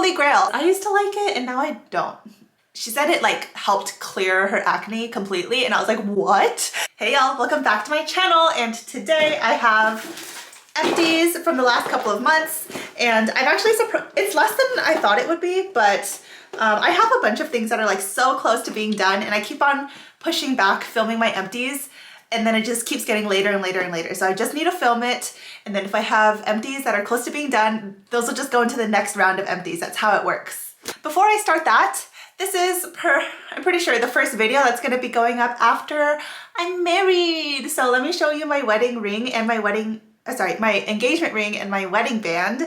holy grail. I used to like it and now I don't. She said it like helped clear her acne completely and I was like, what? Hey y'all, welcome back to my channel, and today I have Empties from the last couple of months, and I'm actually surprised it's less than I thought it would be, but I have a bunch of things that are like so close to being done and I keep on pushing back filming my Empties, and then it just keeps getting later and later and later. So I just need to film it, and then if I have Empties that are close to being done, those will just go into the next round of Empties. That's how it works. Before I start that, this is I'm pretty sure the first video that's gonna be going up after I'm married. So let me show you my wedding ring and my my engagement ring and my wedding band.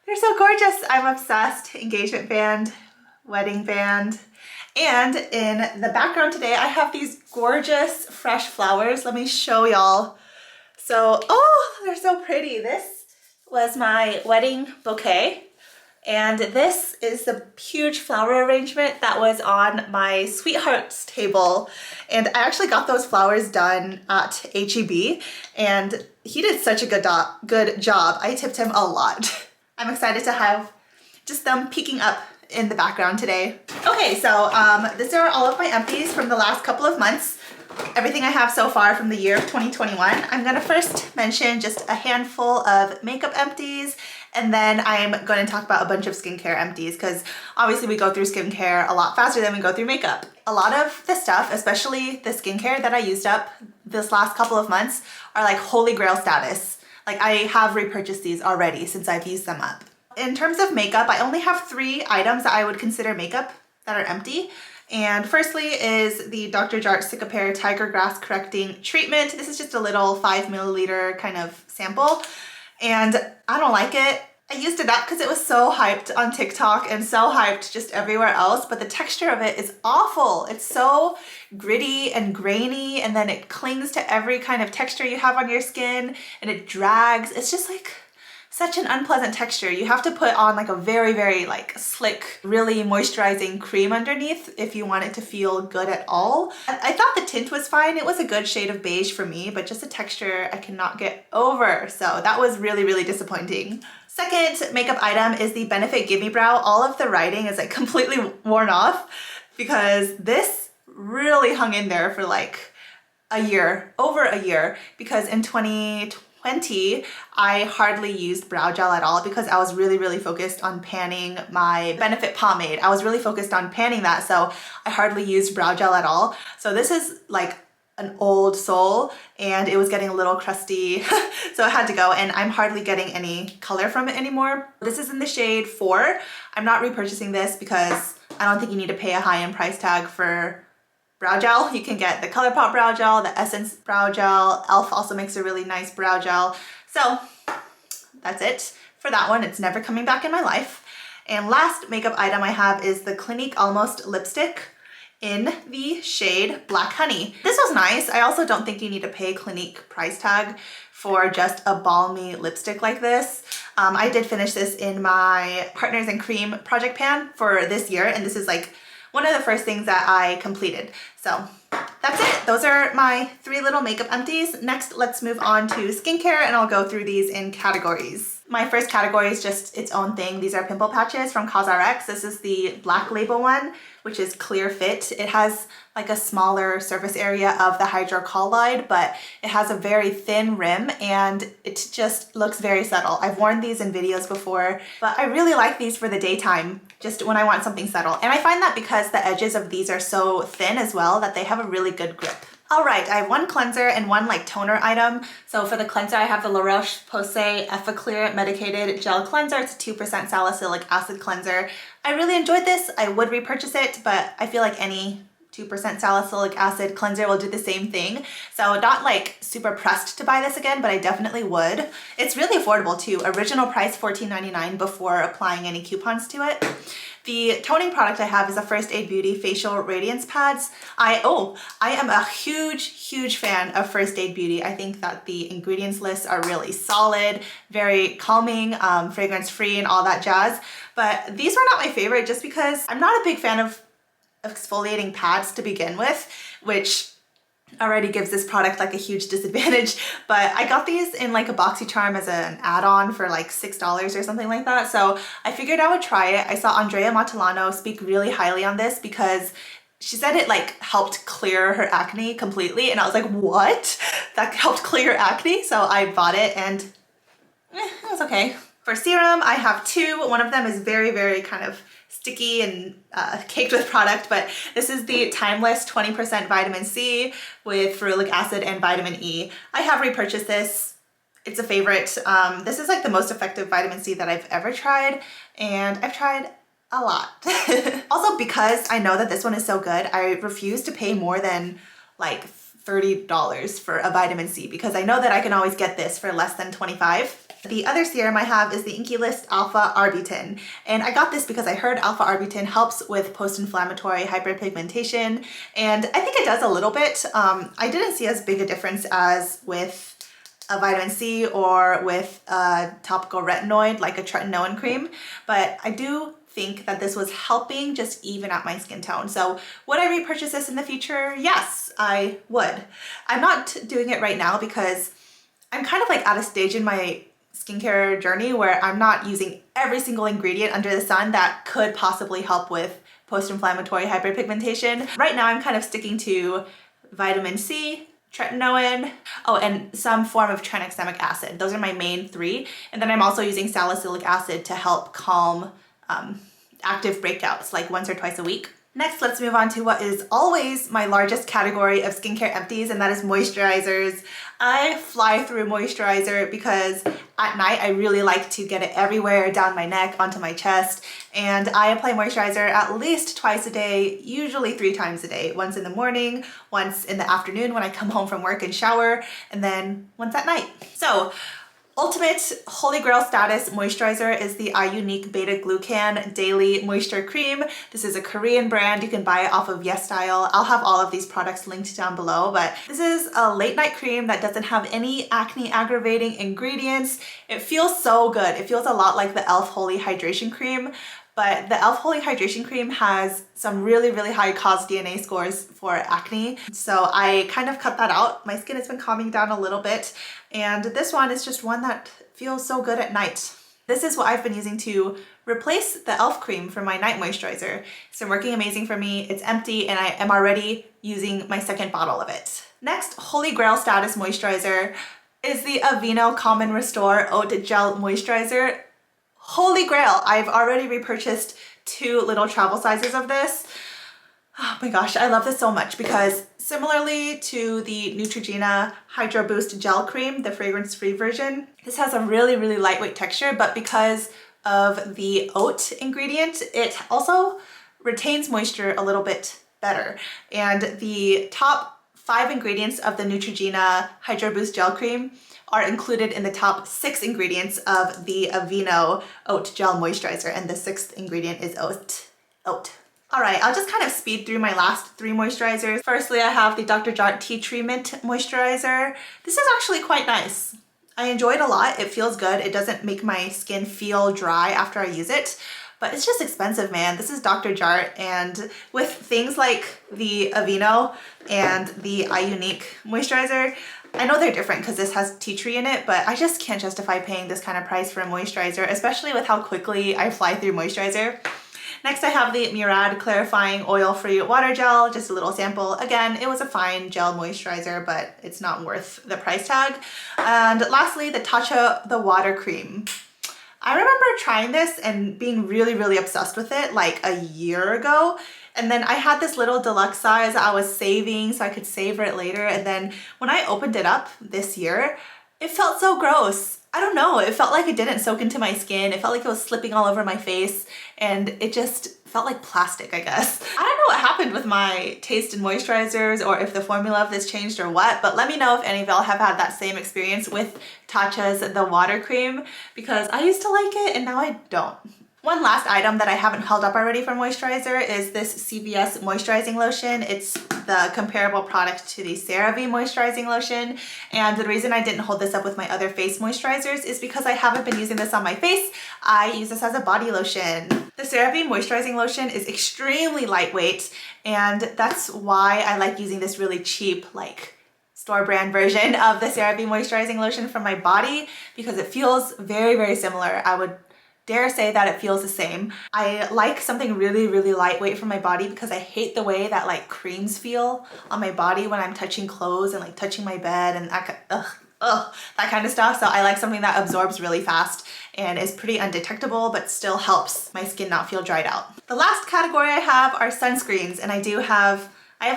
They're so gorgeous. I'm obsessed. Engagement band, wedding band. And in the background today, I have these gorgeous fresh flowers. Let me show y'all. So, oh, they're so pretty. This was my wedding bouquet. And this is the huge flower arrangement that was on my sweetheart's table. And I actually got those flowers done at HEB, and he did such a good job. I tipped him a lot. I'm excited to have just them peeking up in the background today. Okay, so these are all of my Empties from the last couple of months. Everything I have so far from the year of 2021. I'm gonna first mention just a handful of makeup Empties, and then I'm going to talk about a bunch of skincare Empties, because obviously we go through skincare a lot faster than we go through makeup. A lot of the stuff, especially the skincare that I used up this last couple of months, are like holy grail status. Like I have repurchased these already since I've used them up. In terms of makeup, I only have 3 items that I would consider makeup that are empty. And firstly is the Dr. Jart Cicapair Tiger Grass Correcting Treatment. This is just a little 5 milliliter kind of sample, and I don't like it. I used it up because it was so hyped on TikTok and so hyped just everywhere else, but the texture of it is awful. It's so gritty and grainy, and then it clings to every kind of texture you have on your skin, and it drags. It's just like such an unpleasant texture. You have to put on like a very, very like slick, really moisturizing cream underneath if you want it to feel good at all. I thought the tint was fine. It was a good shade of beige for me, but just the texture I cannot get over. So that was really, really disappointing. Second makeup item is the Benefit Gimme Brow. All of the writing is like completely worn off because this really hung in there for like a year, over a year, because in 2020, I hardly used brow gel at all because I was really focused on panning my Benefit pomade. I was really focused on panning that, so I hardly used brow gel at all. So this is like an old soul and it was getting a little crusty, so it had to go, and I'm hardly getting any color from it anymore. This is in the shade 4. I'm not repurchasing this because I don't think you need to pay a high-end price tag for brow gel. You can get the ColourPop brow gel, the Essence brow gel. e.l.f. also makes a really nice brow gel. So that's it for that one. It's never coming back in my life. And last makeup item I have is the Clinique Almost lipstick in the shade Black Honey. This was nice. I also don't think you need to pay Clinique price tag for just a balmy lipstick like this. I did finish this in my Partners in Cream project pan for this year, and this is like one of the first things that I completed. So that's it. Those are my 3 little makeup Empties. Next, let's move on to skincare, and I'll go through these in categories. My first category is just its own thing. These are pimple patches from CosRx. This is the black label one, which is Clear Fit. It has like a smaller surface area of the hydrocolloid, but it has a very thin rim and it just looks very subtle. I've worn these in videos before, but I really like these for the daytime, just when I want something subtle. And I find that because the edges of these are so thin as well, that they have a really good grip. All right, I have 1 cleanser and 1 like toner item. So for the cleanser, I have the La Roche-Posay Effaclear Medicated Gel Cleanser. It's a 2% salicylic acid cleanser. I really enjoyed this. I would repurchase it, but I feel like any 2% salicylic acid cleanser will do the same thing. So not like super pressed to buy this again, but I definitely would. It's really affordable too. Original price $14.99 before applying any coupons to it. The toning product I have is a First Aid Beauty Facial Radiance Pads. I am a huge fan of First Aid Beauty. I think that the ingredients lists are really solid, very calming, fragrance-free and all that jazz. But these were not my favorite just because I'm not a big fan of exfoliating pads to begin with, which already gives this product like a huge disadvantage, but I got these in like a BoxyCharm as an add-on for like $6 or something like that. So I figured I would try it. I saw Andrea Matalano speak really highly on this because she said it like helped clear her acne completely, and I was like, what? That helped clear acne? So I bought it and it was okay. For serum, I have two. One of them is very kind of sticky and caked with product, but this is the Timeless 20% vitamin C with ferulic acid and vitamin E. I have repurchased this. It's a favorite. This is like the most effective vitamin C that I've ever tried, and I've tried a lot. Also, because I know that this one is so good, I refuse to pay more than like $30 for a vitamin C because I know that I can always get this for less than $25. The other serum I have is the Inkey List Alpha Arbutin, and I got this because I heard alpha arbutin helps with post-inflammatory hyperpigmentation, and I think it does a little bit. I didn't see as big a difference as with a vitamin C or with a topical retinoid like a tretinoin cream, but I do think that this was helping just even out my skin tone. So would I repurchase this in the future? Yes, I would. I'm not doing it right now because I'm kind of like at a stage in my skincare journey where I'm not using every single ingredient under the sun that could possibly help with post-inflammatory hyperpigmentation. Right now I'm kind of sticking to vitamin C, tretinoin, oh, and some form of tranexamic acid. Those are my main three. And then I'm also using salicylic acid to help calm active breakouts like once or twice a week. Next, let's move on to what is always my largest category of skincare empties, and that is moisturizers. I fly through moisturizer because at night I really like to get it everywhere, down my neck, onto my chest, and I apply moisturizer at least twice a day, usually 3 times a day. Once in the morning, once in the afternoon when I come home from work and shower, and then once at night. So, ultimate holy grail status moisturizer is the iUnique Beta Glucan Daily Moisture Cream. This is a Korean brand. You can buy it off of YesStyle. I'll have all of these products linked down below, but this is a late night cream that doesn't have any acne aggravating ingredients. It feels so good. It feels a lot like the e.l.f. Holy Hydration Cream, but the e.l.f. Holy Hydration Cream has some really high cause DNA scores for acne. So I kind of cut that out. My skin has been calming down a little bit, and this one is just one that feels so good at night. This is what I've been using to replace the e.l.f. cream for my night moisturizer. It's been working amazing for me. It's empty and I am already using my second bottle of it. Next, holy grail status moisturizer is the Aveeno Calm and Restore Oat Gel Moisturizer. Holy grail! I've already repurchased 2 little travel sizes of this. Oh my gosh, I love this so much because similarly to the Neutrogena Hydro Boost Gel Cream, the fragrance-free version, this has a really lightweight texture, but because of the oat ingredient, it also retains moisture a little bit better. And the top 5 ingredients of the Neutrogena Hydro Boost Gel Cream are included in the top 6 ingredients of the Aveeno Oat Gel Moisturizer, and the 6th ingredient is oat. All right, I'll just kind of speed through my last 3 moisturizers. Firstly, I have the Dr. Jart Tea Tree Mint Moisturizer. This is actually quite nice. I enjoy it a lot. It feels good. It doesn't make my skin feel dry after I use it, but it's just expensive, man. This is Dr. Jart, and with things like the Aveeno and the iUnique moisturizer, I know they're different because this has tea tree in it, but I just can't justify paying this kind of price for a moisturizer, especially with how quickly I fly through moisturizer. Next, I have the Murad Clarifying Oil-Free Water Gel, just a little sample. Again, it was a fine gel moisturizer, but it's not worth the price tag. And lastly, the Tatcha The Water Cream. I remember trying this and being really obsessed with it like a year ago. And then I had this little deluxe size I was saving so I could savor it later. And then when I opened it up this year, it felt so gross. I don't know, it felt like it didn't soak into my skin. It felt like it was slipping all over my face, and it just felt like plastic, I guess. I don't know what happened with my taste in moisturizers, or if the formula of this changed or what, but let me know if any of y'all have had that same experience with Tatcha's The Water Cream, because I used to like it and now I don't. One last item that I haven't held up already for moisturizer is this CVS moisturizing lotion. It's the comparable product to the CeraVe moisturizing lotion. And the reason I didn't hold this up with my other face moisturizers is because I haven't been using this on my face. I use this as a body lotion. The CeraVe moisturizing lotion is extremely lightweight, and that's why I like using this really cheap, like, store brand version of the CeraVe moisturizing lotion for my body, because it feels very, very similar. I would dare say that it feels the same. I like something really, really lightweight for my body because I hate the way that like creams feel on my body when I'm touching clothes and like touching my bed and that kind of stuff. So I like something that absorbs really fast and is pretty undetectable, but still helps my skin not feel dried out. The last category I have are sunscreens, and I have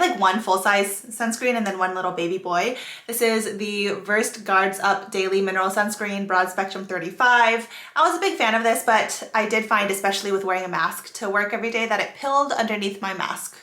like one full-size sunscreen and then one little baby boy. This is the Versed Guards Up Daily Mineral Sunscreen, Broad Spectrum 35. I was a big fan of this, but I did find, especially with wearing a mask to work every day, that it pilled underneath my mask.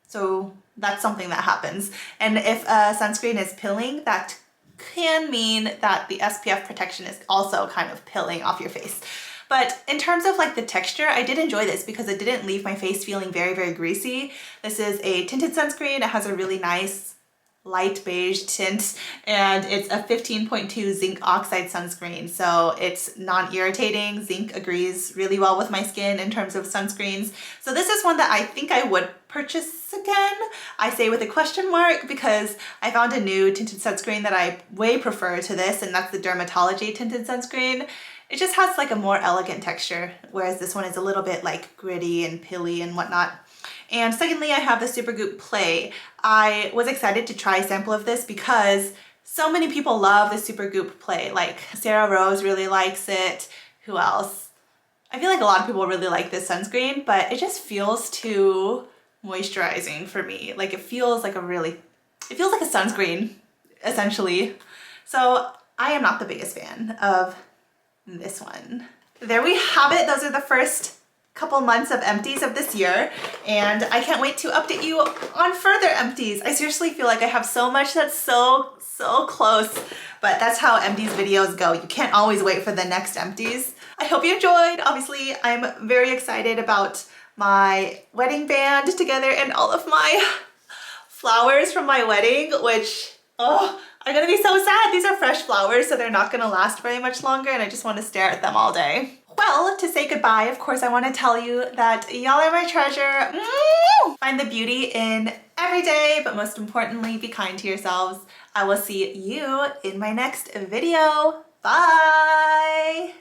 So that's something that happens. And if a sunscreen is pilling, that can mean that the SPF protection is also kind of pilling off your face. But in terms of like the texture, I did enjoy this because it didn't leave my face feeling very, very greasy. This is a tinted sunscreen. It has a really nice light beige tint, and it's a 15.2 zinc oxide sunscreen. So it's non-irritating. Zinc agrees really well with my skin in terms of sunscreens. So this is one that I think I would purchase again. I say with a question mark because I found a new tinted sunscreen that I way prefer to this, and that's the Dermatology tinted sunscreen. It just has like a more elegant texture, whereas this one is a little bit like gritty and pilly and whatnot. And secondly, I have the Supergoop Play. I was excited to try a sample of this because so many people love the Supergoop Play. Like Sarah Rose really likes it. Who else? I feel like a lot of people really like this sunscreen, but it just feels too moisturizing for me. Like it feels like a sunscreen, essentially. So I am not the biggest fan of this one. There we have it. Those are the first couple months of empties of this year, and I can't wait to update you on further empties. I seriously feel like I have so much that's so close, but that's how empties videos go. You can't always wait for the next empties. I hope you enjoyed. Obviously, I'm very excited about my wedding band together and all of my flowers from my wedding, which, oh, I'm gonna be so sad. These are fresh flowers, so they're not gonna last very much longer, and I just want to stare at them all day. Well, to say goodbye, of course, I want to tell you that y'all are my treasure. Find the beauty in every day, but most importantly, be kind to yourselves. I will see you in my next video. Bye!